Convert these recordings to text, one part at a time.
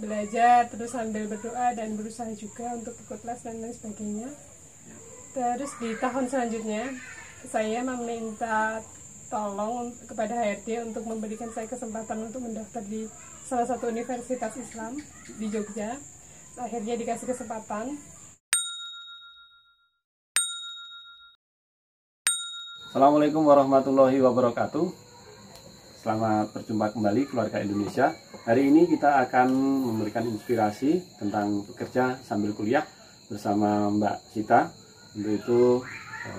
belajar terus sambil berdoa dan berusaha juga untuk ikut les dan lain sebagainya. Terus di tahun selanjutnya saya meminta tolong kepada HRD untuk memberikan saya kesempatan untuk mendaftar di salah satu universitas Islam di Jogja. Akhirnya dikasih kesempatan. Assalamualaikum warahmatullahi wabarakatuh. Selamat berjumpa kembali keluarga Indonesia. Hari ini kita akan memberikan inspirasi tentang bekerja sambil kuliah bersama Mbak Sita. Untuk itu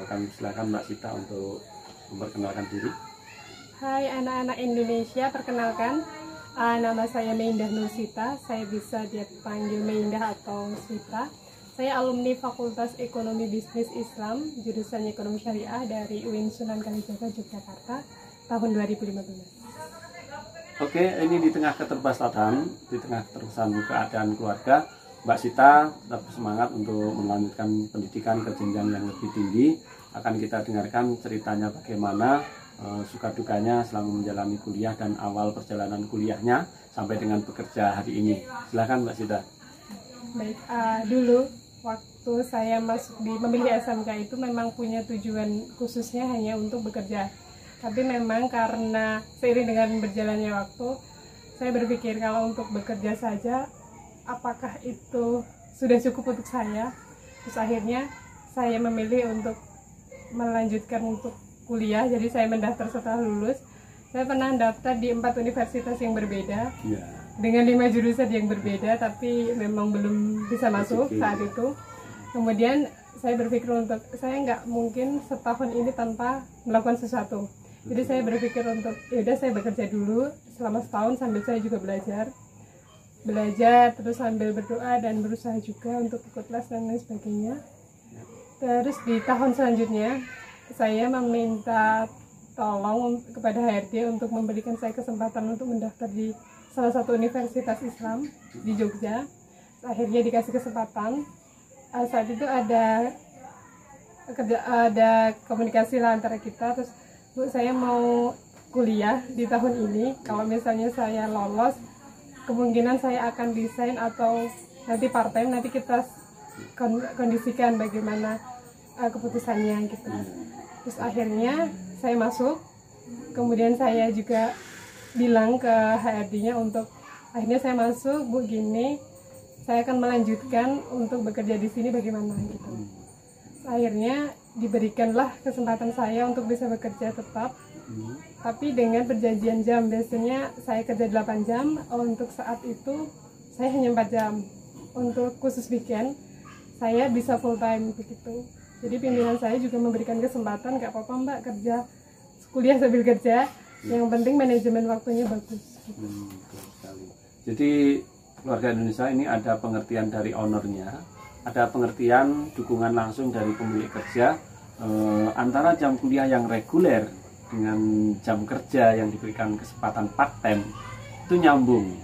kami silakan Mbak Sita untuk memperkenalkan diri. Hai anak-anak Indonesia, perkenalkan nama saya Meindah Nur Sita. Saya bisa dipanggil Meindah atau Sita. Saya alumni Fakultas Ekonomi Bisnis Islam, jurusan Ekonomi Syariah dari UIN Sunan Kalijaga, Yogyakarta, tahun 2015. Oke, ini di tengah keterbatasan, di tengah keterbatasan keadaan keluarga, Mbak Sita tetap semangat untuk melanjutkan pendidikan ke jenjang yang lebih tinggi. Akan kita dengarkan ceritanya bagaimana suka dukanya selama menjalani kuliah dan awal perjalanan kuliahnya sampai dengan bekerja hari ini. Silakan Mbak Sita. Baik, dulu waktu saya memilih SMK itu memang punya tujuan khususnya hanya untuk bekerja. Tapi memang karena seiring dengan berjalannya waktu, saya berpikir kalau untuk bekerja saja, apakah itu sudah cukup untuk saya? Terus akhirnya saya memilih untuk melanjutkan untuk kuliah. Jadi saya mendaftar setelah lulus. Saya pernah daftar di 4 universitas yang berbeda. Dengan 5 jurusan yang berbeda, tapi memang belum bisa masuk saat itu. Kemudian saya berpikir untuk saya nggak mungkin setahun ini tanpa melakukan sesuatu. Jadi saya berpikir untuk yaudah saya bekerja dulu selama setahun sambil saya juga belajar terus sambil berdoa dan berusaha juga untuk ikut les dan lain sebagainya. Terus di tahun selanjutnya saya meminta tolong kepada HRD untuk memberikan saya kesempatan untuk mendaftar di salah satu universitas Islam di Jogja. Akhirnya dikasih kesempatan. Saat itu ada komunikasi lah antara kita. Terus Bu, saya mau kuliah di tahun ini. Kalau misalnya saya lolos, kemungkinan saya akan desain atau nanti part time. Nanti kita kondisikan bagaimana keputusannya gitu. Terus akhirnya saya masuk. Kemudian saya juga bilang ke HRD-nya untuk akhirnya saya masuk, Bu, gini saya akan melanjutkan untuk bekerja di sini bagaimana gitu. Akhirnya diberikanlah kesempatan saya untuk bisa bekerja tetap, tapi dengan perjanjian jam. Biasanya saya kerja 8 jam, untuk saat itu saya hanya 4 jam. Untuk khusus weekend saya bisa full time begitu. Jadi pimpinan saya juga memberikan kesempatan, gak apa-apa Mbak kerja kuliah sambil kerja. Yang penting manajemen waktunya bagus. Jadi keluarga Indonesia ini ada pengertian dari ownernya, ada pengertian dukungan langsung dari pemilik kerja, antara jam kuliah yang reguler dengan jam kerja yang diberikan kesempatan part time itu nyambung.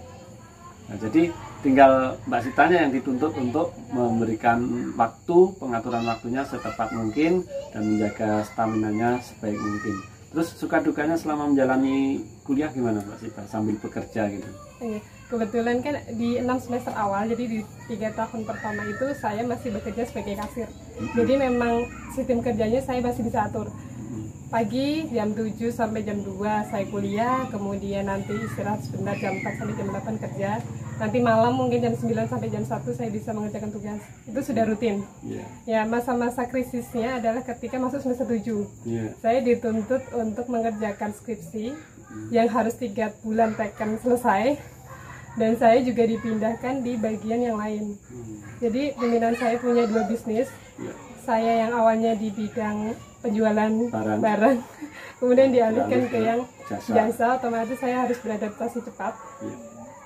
Nah, jadi tinggal Mbak Sitanya yang dituntut untuk memberikan waktu, pengaturan waktunya setepat mungkin dan menjaga staminanya sebaik mungkin. Terus suka dukanya selama menjalani kuliah gimana Mbak Sita sambil bekerja gitu? Kebetulan kan di 6 semester awal, jadi di 3 tahun pertama itu saya masih bekerja sebagai kasir. Jadi memang sistem kerjanya saya masih bisa atur. Pagi jam 7 sampai jam 2 saya kuliah, kemudian nanti istirahat sebentar jam 4 sampai jam 8 kerja. Nanti malam mungkin jam 9 sampai jam 1 saya bisa mengerjakan tugas. Itu sudah rutin. Ya, masa-masa krisisnya adalah ketika masuk semester 7. Saya dituntut untuk mengerjakan skripsi yang harus 3 bulan teken selesai. Dan saya juga dipindahkan di bagian yang lain. Jadi pimpinan saya punya 2 bisnis. Saya yang awalnya di bidang penjualan barang kemudian dialihkan ke yang jasa. Otomatis saya harus beradaptasi cepat.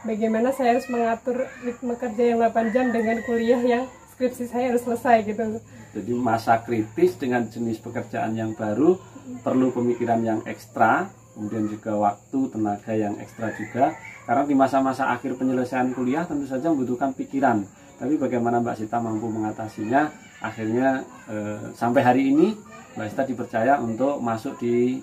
Bagaimana saya harus mengatur ritme kerja yang 8 jam dengan kuliah yang skripsi saya harus selesai gitu. Jadi masa kritis dengan jenis pekerjaan yang baru perlu pemikiran yang ekstra, kemudian juga waktu, tenaga yang ekstra juga. Karena di masa-masa akhir penyelesaian kuliah tentu saja membutuhkan pikiran. Tapi bagaimana Mbak Sita mampu mengatasinya, akhirnya sampai hari ini Mbak Sita dipercaya untuk masuk di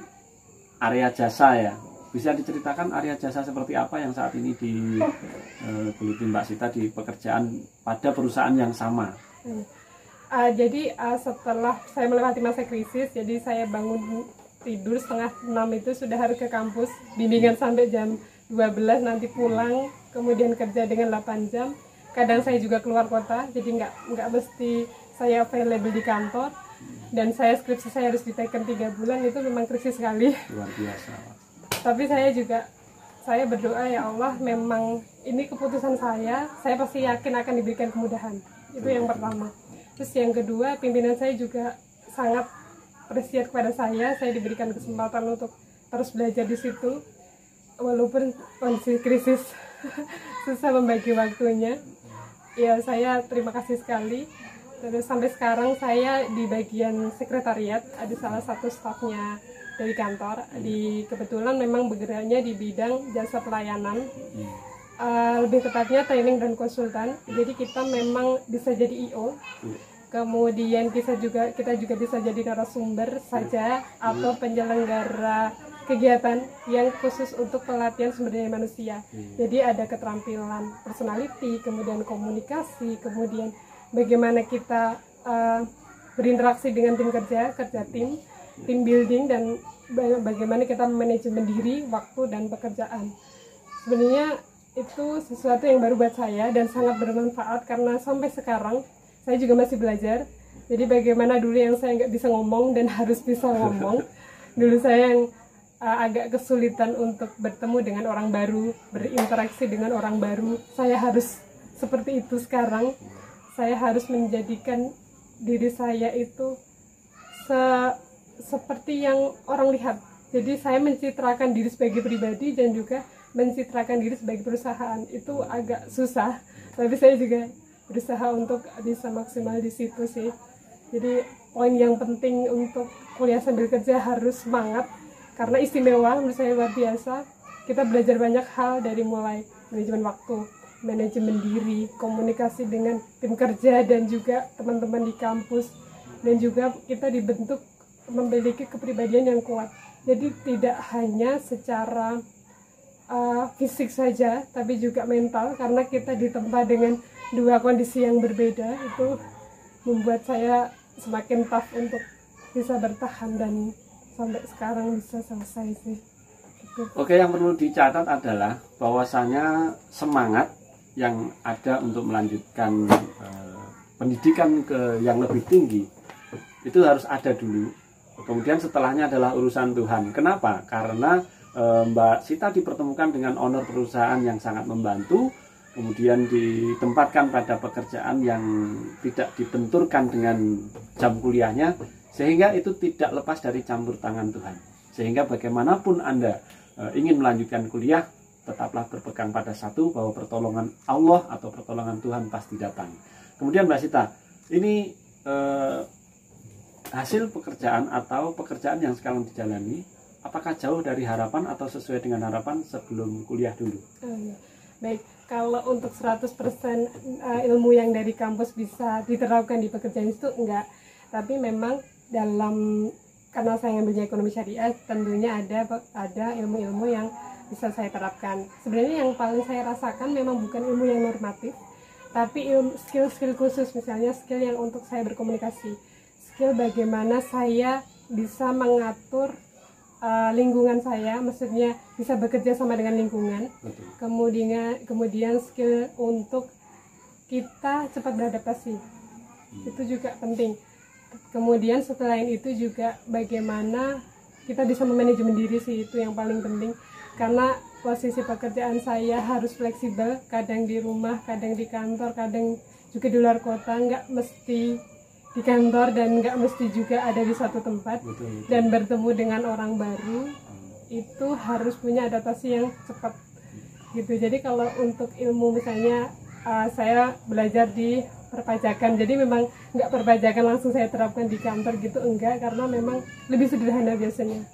area jasa ya. Bisa diceritakan area jasa seperti apa yang saat ini digeluti Mbak Sita di pekerjaan pada perusahaan yang sama? Jadi setelah saya melewati masa krisis, jadi saya bangun tidur setengah 6 itu sudah harus ke kampus, bimbingan sampai jam 12, nanti pulang, kemudian kerja dengan 8 jam. Kadang saya juga keluar kota, jadi nggak mesti saya available di kantor. Dan skripsi saya harus diteken 3 bulan, itu memang krisis sekali. Luar biasa. Tapi saya berdoa, ya Allah, memang ini keputusan saya pasti yakin akan diberikan kemudahan. Itu yang pertama. Terus yang kedua, pimpinan saya juga sangat appreciate kepada saya diberikan kesempatan untuk terus belajar di situ. Walaupun kondisi krisis susah membagi waktunya. Ya, saya terima kasih sekali. Terus sampai sekarang saya di bagian sekretariat, ada salah satu stafnya dari kantor. Kebetulan memang bergeraknya di bidang jasa pelayanan, lebih tepatnya training dan konsultan. Jadi kita memang bisa jadi IO, kemudian kita juga bisa jadi narasumber saja atau penyelenggara kegiatan yang khusus untuk pelatihan sumber daya manusia. Jadi ada keterampilan personality, kemudian komunikasi, kemudian bagaimana kita berinteraksi dengan tim kerja tim building, dan bagaimana kita manajemen diri, waktu, dan pekerjaan. Sebenarnya itu sesuatu yang baru buat saya dan sangat bermanfaat, karena sampai sekarang saya juga masih belajar. Jadi bagaimana dulu yang saya nggak bisa ngomong dan harus bisa ngomong, dulu saya yang agak kesulitan untuk bertemu dengan orang baru, berinteraksi dengan orang baru, saya harus seperti itu sekarang. Saya harus menjadikan diri saya itu seperti yang orang lihat. Jadi saya mencitrakan diri sebagai pribadi dan juga mencitrakan diri sebagai perusahaan. Itu agak susah, tapi saya juga berusaha untuk bisa maksimal di situ sih. Jadi poin yang penting untuk kuliah sambil kerja harus semangat, karena istimewa, menurut saya luar biasa. Kita belajar banyak hal, dari mulai manajemen waktu, manajemen diri, komunikasi dengan tim kerja dan juga teman-teman di kampus, dan juga kita dibentuk memiliki kepribadian yang kuat. Jadi tidak hanya secara fisik saja, tapi juga mental, karena kita ditempa dengan dua kondisi yang berbeda. Itu membuat saya semakin tough untuk bisa bertahan dan sampai sekarang bisa selesai sih. Gitu. Oke, yang perlu dicatat adalah bahwasanya semangat yang ada untuk melanjutkan pendidikan ke yang lebih tinggi itu harus ada dulu. Kemudian setelahnya adalah urusan Tuhan. Kenapa? Karena Mbak Sita dipertemukan dengan owner perusahaan yang sangat membantu, kemudian ditempatkan pada pekerjaan yang tidak dibenturkan dengan jam kuliahnya, sehingga itu tidak lepas dari campur tangan Tuhan. Sehingga bagaimanapun Anda ingin melanjutkan kuliah, tetaplah berpegang pada satu, bahwa pertolongan Allah atau pertolongan Tuhan pasti datang. Kemudian Mbak Sita, ini hasil pekerjaan atau pekerjaan yang sekarang dijalani, apakah jauh dari harapan atau sesuai dengan harapan sebelum kuliah dulu? Baik, kalau untuk 100% ilmu yang dari kampus bisa diterapkan di pekerjaan itu enggak. Tapi memang karena saya ngambilnya ekonomi syariah, tentunya ada ilmu-ilmu yang bisa saya terapkan. Sebenarnya yang paling saya rasakan memang bukan ilmu yang normatif, tapi skill-skill khusus, misalnya skill yang untuk saya berkomunikasi, skill bagaimana saya bisa mengatur lingkungan saya, maksudnya bisa bekerja sama dengan lingkungan. Kemudian skill untuk kita cepat beradaptasi, itu juga penting. Kemudian setelah itu juga bagaimana kita bisa memanajemen diri sih, itu yang paling penting. Karena posisi pekerjaan saya harus fleksibel, kadang di rumah, kadang di kantor, kadang juga di luar kota, nggak mesti di kantor dan nggak mesti juga ada di satu tempat. Betul. Dan bertemu dengan orang baru itu harus punya adaptasi yang cepat gitu. Jadi kalau untuk ilmu misalnya saya belajar di perpajakan, jadi memang nggak perpajakan langsung saya terapkan di kantor gitu, enggak, karena memang lebih sederhana biasanya,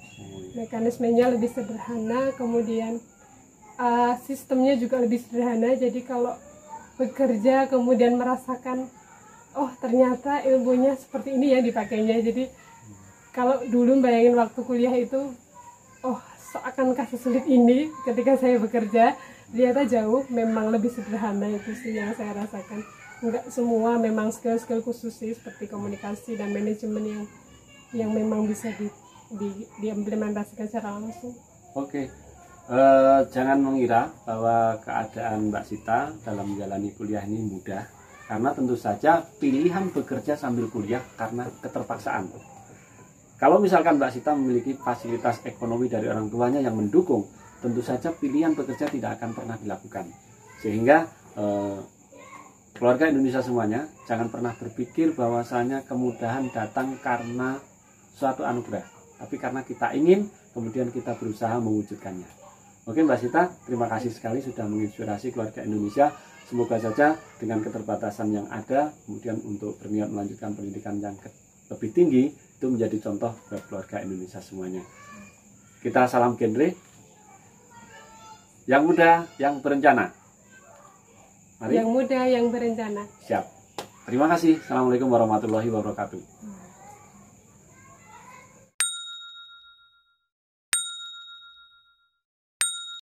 mekanismenya lebih sederhana, kemudian sistemnya juga lebih sederhana. Jadi kalau bekerja kemudian merasakan, oh ternyata ilmunya seperti ini ya dipakainya. Jadi kalau dulu bayangin waktu kuliah itu, oh akankah sesulit ini ketika saya bekerja, ternyata jauh, memang lebih sederhana. Itu sih yang saya rasakan. Enggak semua memang skill-skill khusus sih, seperti komunikasi dan manajemen yang memang bisa diimplementasikan secara langsung. Oke. Jangan mengira bahwa keadaan Mbak Sita dalam menjalani kuliah ini mudah, karena tentu saja pilihan bekerja sambil kuliah karena keterpaksaan. Kalau misalkan Mbak Sita memiliki fasilitas ekonomi dari orang tuanya yang mendukung, tentu saja pilihan bekerja tidak akan pernah dilakukan. Sehingga keluarga Indonesia semuanya jangan pernah berpikir bahwasanya kemudahan datang karena suatu anugerah, tapi karena kita ingin, kemudian kita berusaha mewujudkannya. Oke Mbak Sita, terima kasih sekali sudah menginspirasi keluarga Indonesia. Semoga saja dengan keterbatasan yang ada, kemudian untuk berniat melanjutkan pendidikan yang lebih tinggi, itu menjadi contoh buat keluarga Indonesia semuanya. Kita salam genre. Yang muda, yang berencana. Mari. Yang muda, yang berencana. Siap. Terima kasih. Assalamualaikum warahmatullahi wabarakatuh.